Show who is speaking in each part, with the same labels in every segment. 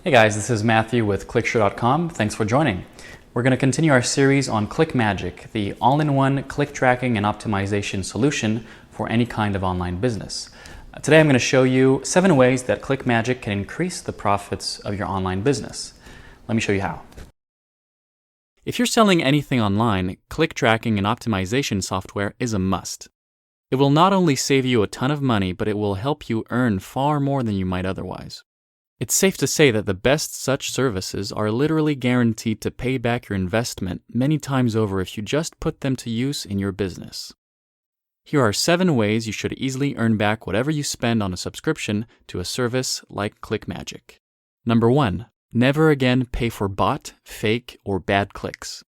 Speaker 1: Hey guys, this is Matthew with clicksure.com. Thanks for joining. We're going to continue our series on ClickMagic, the all-in-one click tracking and optimization solution for any kind of online business. Today I'm going to show you 7 ways that ClickMagic can increase the profits of your online business. Let me show you how. If you're selling anything online, click tracking and optimization software is a must. It will not only save you a ton of money, but it will help you earn far more than you might otherwise. It's safe to say that the best such services are literally guaranteed to pay back your investment many times over if you just put them to use in your business. Here are 7 ways you should easily earn back whatever you spend on a subscription to a service like ClickMagic. Number 1. Never again pay for bot, fake, or bad clicks.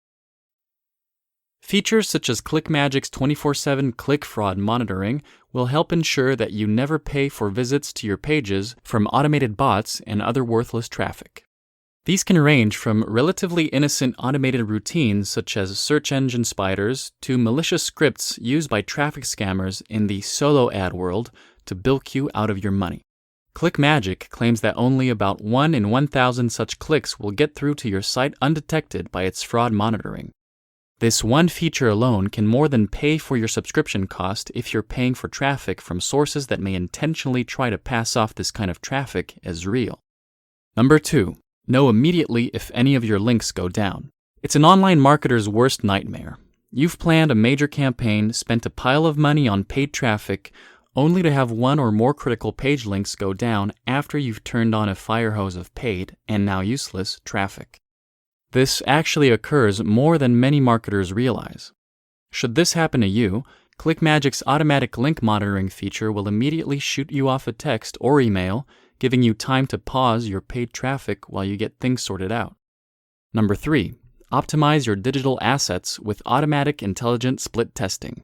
Speaker 1: Features such as ClickMagic's 24/7 click fraud monitoring will help ensure that you never pay for visits to your pages from automated bots and other worthless traffic. These can range from relatively innocent automated routines such as search engine spiders to malicious scripts used by traffic scammers in the solo ad world to bilk you out of your money. ClickMagic claims that only about 1 in 1,000 such clicks will get through to your site undetected by its fraud monitoring. This one feature alone can more than pay for your subscription cost if you're paying for traffic from sources that may intentionally try to pass off this kind of traffic as real. Number 2. Know immediately if any of your links go down. It's an online marketer's worst nightmare. You've planned a major campaign, spent a pile of money on paid traffic, only to have one or more critical page links go down after you've turned on a fire hose of paid, and now useless, traffic. This actually occurs more than many marketers realize. Should this happen to you, ClickMagic's automatic link monitoring feature will immediately shoot you off a text or email, giving you time to pause your paid traffic while you get things sorted out. Number 3. Optimize your digital assets with automatic intelligent split testing.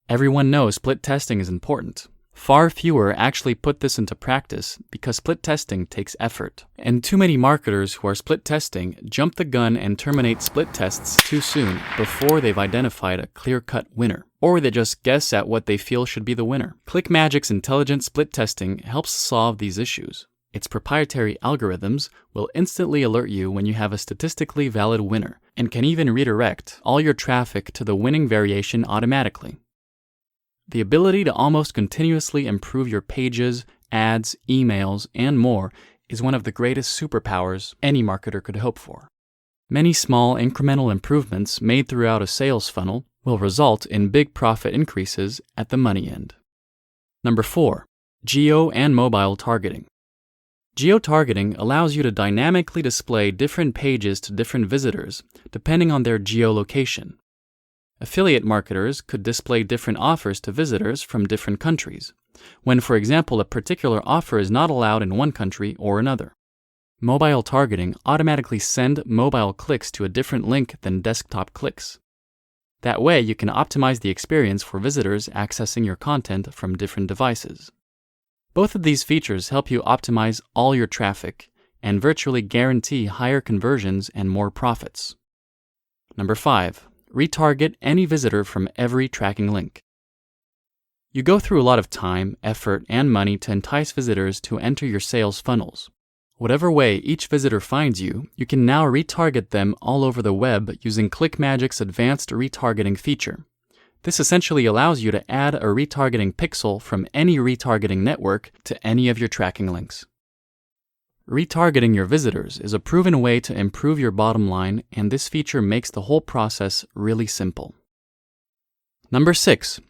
Speaker 1: Everyone knows split testing is important. Far fewer actually put this into practice because split testing takes effort. And too many marketers who are split testing jump the gun and terminate split tests too soon before they've identified a clear-cut winner. Or they just guess at what they feel should be the winner. ClickMagic's intelligent split testing helps solve these issues. Its proprietary algorithms will instantly alert you when you have a statistically valid winner, and can even redirect all your traffic to the winning variation automatically. The ability to almost continuously improve your pages, ads, emails, and more is one of the greatest superpowers any marketer could hope for. Many small incremental improvements made throughout a sales funnel will result in big profit increases at the money end. Number 4. Geo and mobile targeting. Geo-targeting allows you to dynamically display different pages to different visitors depending on their geolocation. Affiliate marketers could display different offers to visitors from different countries, when, for example, a particular offer is not allowed in one country or another. Mobile targeting automatically sends mobile clicks to a different link than desktop clicks. That way, you can optimize the experience for visitors accessing your content from different devices. Both of these features help you optimize all your traffic and virtually guarantee higher conversions and more profits. Number 5. Retarget any visitor from every tracking link. You go through a lot of time, effort, and money to entice visitors to enter your sales funnels. Whatever way each visitor finds you, you can now retarget them all over the web using ClickMagic's advanced retargeting feature. This essentially allows you to add a retargeting pixel from any retargeting network to any of your tracking links. Retargeting your visitors is a proven way to improve your bottom line, and this feature makes the whole process really simple. Number 6.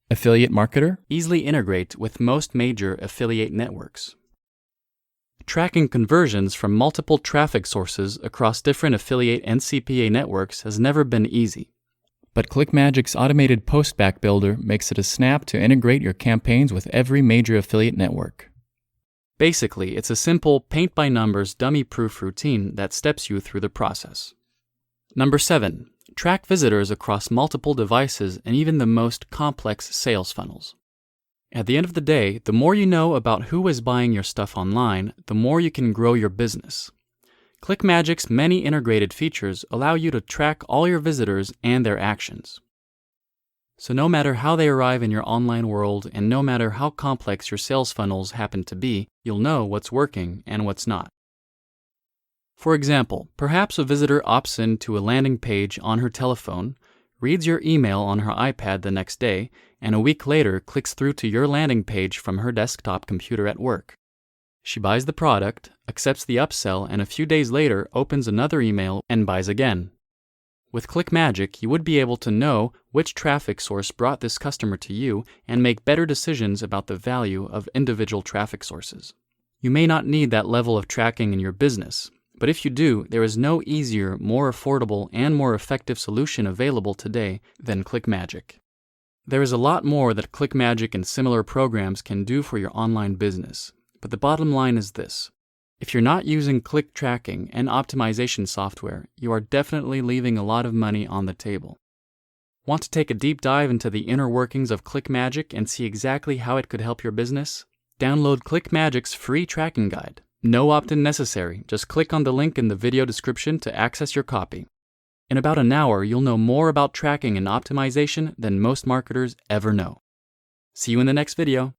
Speaker 1: Affiliate marketer. Easily integrate with most major affiliate networks. Tracking conversions from multiple traffic sources across different affiliate and CPA networks has never been easy. But ClickMagic's automated postback builder makes it a snap to integrate your campaigns with every major affiliate network. Basically, it's a simple paint-by-numbers dummy-proof routine that steps you through the process. Number 7. Track visitors across multiple devices and even the most complex sales funnels. At the end of the day, the more you know about who is buying your stuff online, the more you can grow your business. ClickMagic's many integrated features allow you to track all your visitors and their actions. So no matter how they arrive in your online world, and no matter how complex your sales funnels happen to be, you'll know what's working and what's not. For example, perhaps a visitor opts in to a landing page on her telephone, reads your email on her iPad the next day, and a week later clicks through to your landing page from her desktop computer at work. She buys the product, accepts the upsell, and a few days later opens another email and buys again. With ClickMagick, you would be able to know which traffic source brought this customer to you and make better decisions about the value of individual traffic sources. You may not need that level of tracking in your business, but if you do, there is no easier, more affordable, and more effective solution available today than ClickMagick. There is a lot more that ClickMagick and similar programs can do for your online business, but the bottom line is this. If you're not using click tracking and optimization software, you are definitely leaving a lot of money on the table. Want to take a deep dive into the inner workings of ClickMagick and see exactly how it could help your business? Download ClickMagick's free tracking guide. No opt-in necessary, just click on the link in the video description to access your copy. In about an hour, you'll know more about tracking and optimization than most marketers ever know. See you in the next video.